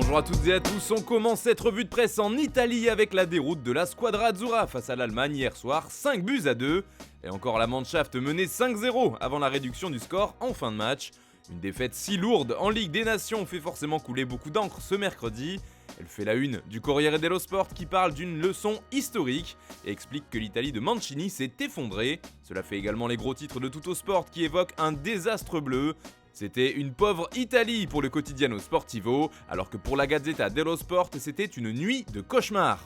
Bonjour à toutes et à tous, on commence cette revue de presse en Italie avec la déroute de la Squadra Azzurra face à l'Allemagne hier soir, 5-2. Et encore la Mannschaft menée 5-0 avant la réduction du score en fin de match. Une défaite si lourde en Ligue des Nations fait forcément couler beaucoup d'encre ce mercredi. Elle fait la une du Corriere dello Sport qui parle d'une leçon historique et explique que l'Italie de Mancini s'est effondrée. Cela fait également les gros titres de Tutto Sport qui évoquent un désastre bleu. C'était une pauvre Italie pour le Quotidiano Sportivo, alors que pour la Gazzetta dello Sport, c'était une nuit de cauchemar.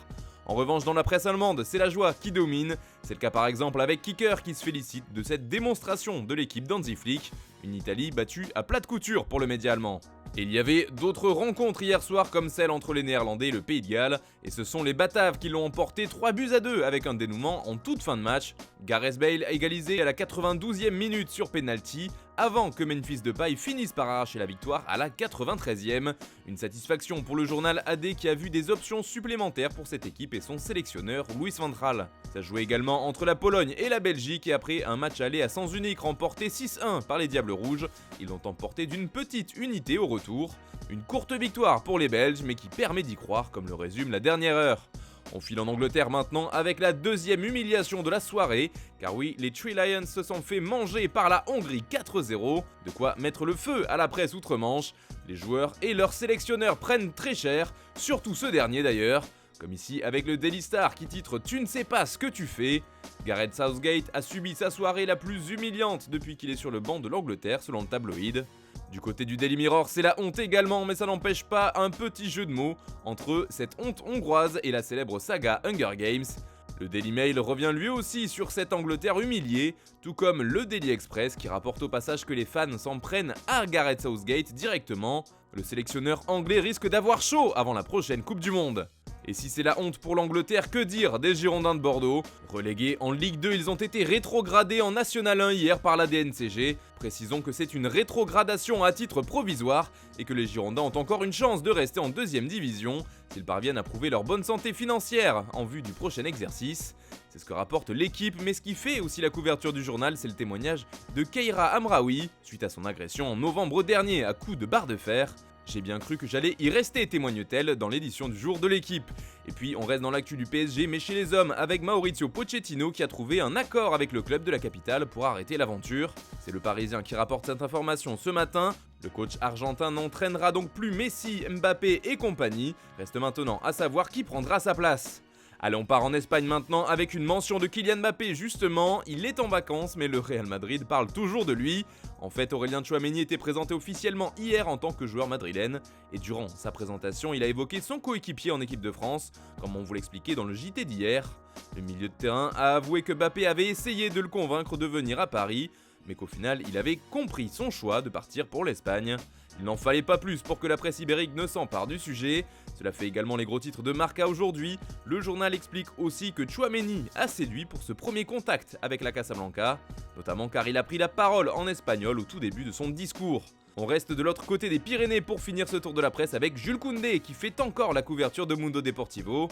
En revanche, dans la presse allemande, c'est la joie qui domine. C'est le cas par exemple avec Kicker qui se félicite de cette démonstration de l'équipe d'Hansi Flick, une Italie battue à plat de couture pour le média allemand. Et il y avait d'autres rencontres hier soir comme celle entre les Néerlandais et le Pays de Galles, et ce sont les Bataves qui l'ont emporté 3-2 avec un dénouement en toute fin de match. Gareth Bale a égalisé à la 92e minute sur penalty, avant que Memphis Depay finisse par arracher la victoire à la 93e. Une satisfaction pour le journal AD qui a vu des options supplémentaires pour cette équipe et son sélectionneur Louis van Gaal. Ça jouait également entre la Pologne et la Belgique et après un match aller à sens unique remporté 6-1 par les Diables Rouges, ils l'ont emporté d'une petite unité au retour. Une courte victoire pour les Belges mais qui permet d'y croire comme le résume la dernière heure. On file en Angleterre maintenant avec la deuxième humiliation de la soirée, car oui, les Three Lions se sont fait manger par la Hongrie 4-0, de quoi mettre le feu à la presse outre-Manche. Les joueurs et leurs sélectionneurs prennent très cher, surtout ce dernier d'ailleurs, comme ici avec le Daily Star qui titre « Tu ne sais pas ce que tu fais ». Gareth Southgate a subi sa soirée la plus humiliante depuis qu'il est sur le banc de l'Angleterre selon le tabloïd. Du côté du Daily Mirror, c'est la honte également, mais ça n'empêche pas un petit jeu de mots entre cette honte hongroise et la célèbre saga Hunger Games. Le Daily Mail revient lui aussi sur cette Angleterre humiliée, tout comme le Daily Express qui rapporte au passage que les fans s'en prennent à Gareth Southgate directement. Le sélectionneur anglais risque d'avoir chaud avant la prochaine Coupe du Monde. Et si c'est la honte pour l'Angleterre, que dire des Girondins de Bordeaux? Relégués en Ligue 2, ils ont été rétrogradés en National 1 hier par la DNCG. Précisons que c'est une rétrogradation à titre provisoire et que les Girondins ont encore une chance de rester en deuxième division s'ils parviennent à prouver leur bonne santé financière en vue du prochain exercice. C'est ce que rapporte l'équipe, mais ce qui fait aussi la couverture du journal, c'est le témoignage de Keira Amraoui suite à son agression en novembre dernier à coups de barre de fer. J'ai bien cru que j'allais y rester, témoigne-t-elle dans l'édition du jour de l'équipe. Et puis on reste dans l'actu du PSG mais chez les hommes avec Maurizio Pochettino qui a trouvé un accord avec le club de la capitale pour arrêter l'aventure. C'est le Parisien qui rapporte cette information ce matin. Le coach argentin n'entraînera donc plus Messi, Mbappé et compagnie. Reste maintenant à savoir qui prendra sa place. Allez, on part en Espagne maintenant avec une mention de Kylian Mbappé justement, il est en vacances mais le Real Madrid parle toujours de lui. En fait, Aurélien Tchouaméni était présenté officiellement hier en tant que joueur madrilène et durant sa présentation, il a évoqué son coéquipier en équipe de France, comme on vous l'expliquait dans le JT d'hier. Le milieu de terrain a avoué que Mbappé avait essayé de le convaincre de venir à Paris, mais qu'au final, il avait compris son choix de partir pour l'Espagne. Il n'en fallait pas plus pour que la presse ibérique ne s'empare du sujet. Cela fait également les gros titres de Marca aujourd'hui. Le journal explique aussi que Tchouaméni a séduit pour ce premier contact avec la Casablanca, notamment car il a pris la parole en espagnol au tout début de son discours. On reste de l'autre côté des Pyrénées pour finir ce tour de la presse avec Jules Koundé qui fait encore la couverture de Mundo Deportivo.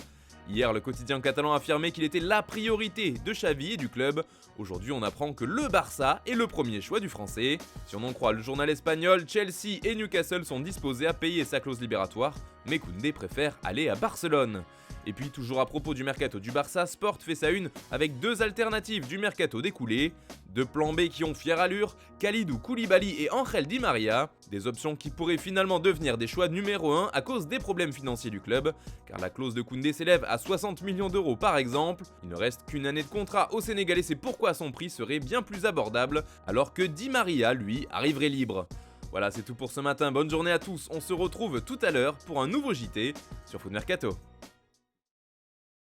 Hier, le quotidien catalan affirmait qu'il était la priorité de Xavi et du club. Aujourd'hui, on apprend que le Barça est le premier choix du français. Si on en croit le journal espagnol, Chelsea et Newcastle sont disposés à payer sa clause libératoire, mais Koundé préfère aller à Barcelone. Et puis, toujours à propos du mercato du Barça, Sport fait sa une avec deux alternatives du mercato découlé. Deux plans B qui ont fière allure, Kalidou Koulibaly et Angel Di Maria. Des options qui pourraient finalement devenir des choix numéro 1 à cause des problèmes financiers du club, car la clause de Koundé s'élève à 60 millions d'euros par exemple. Il ne reste qu'une année de contrat au Sénégalais, c'est pourquoi son prix serait bien plus abordable, alors que Di Maria, lui, arriverait libre. Voilà, c'est tout pour ce matin, bonne journée à tous, on se retrouve tout à l'heure pour un nouveau JT sur Foot Mercato.